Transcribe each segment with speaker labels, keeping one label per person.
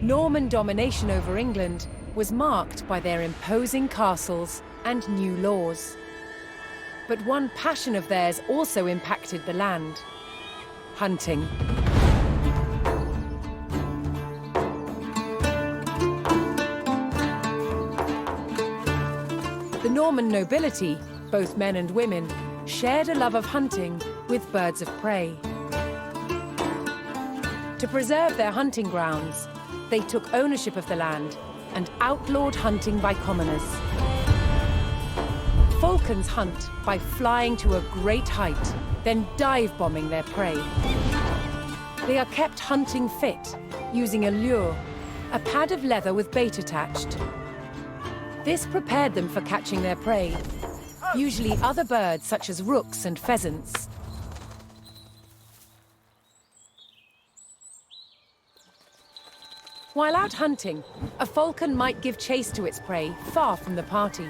Speaker 1: Norman domination over England was marked by their imposing castles and new laws. But one passion of theirs also impacted the land: hunting. The Norman nobility, both men and women, shared a love of hunting with birds of prey. To preserve their hunting grounds, they took ownership of the land and outlawed hunting by commoners. Falcons hunt by flying to a great height, then dive-bombing their prey. They are kept hunting fit, using a lure, a pad of leather with bait attached. This prepared them for catching their prey, usually other birds such as rooks and pheasants. While out hunting, a falcon might give chase to its prey far from the party.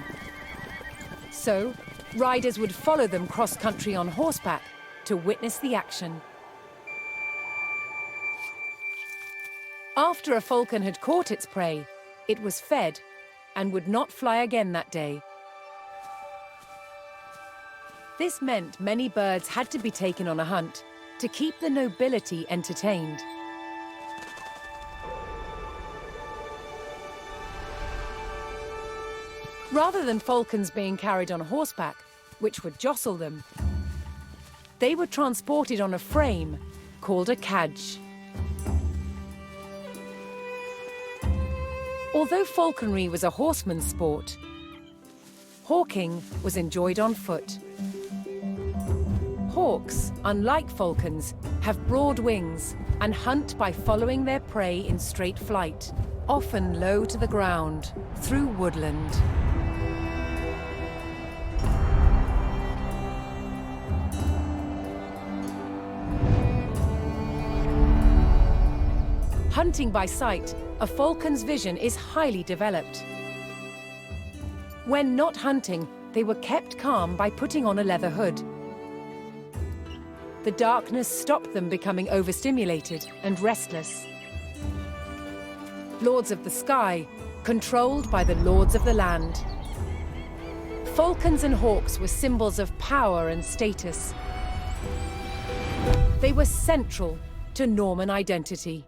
Speaker 1: So, riders would follow them cross-country on horseback to witness the action. After a falcon had caught its prey, it was fed and would not fly again that day. This meant many birds had to be taken on a hunt to keep the nobility entertained. Rather than falcons being carried on horseback, which would jostle them, they were transported on a frame called a cadge. Although falconry was a horseman's sport, hawking was enjoyed on foot. Hawks, unlike falcons, have broad wings and hunt by following their prey in straight flight, often low to the ground, through woodland. Hunting by sight, a falcon's vision is highly developed. When not hunting, they were kept calm by putting on a leather hood. The darkness stopped them becoming overstimulated and restless. Lords of the sky, controlled by the lords of the land. Falcons and hawks were symbols of power and status. They were central to Norman identity.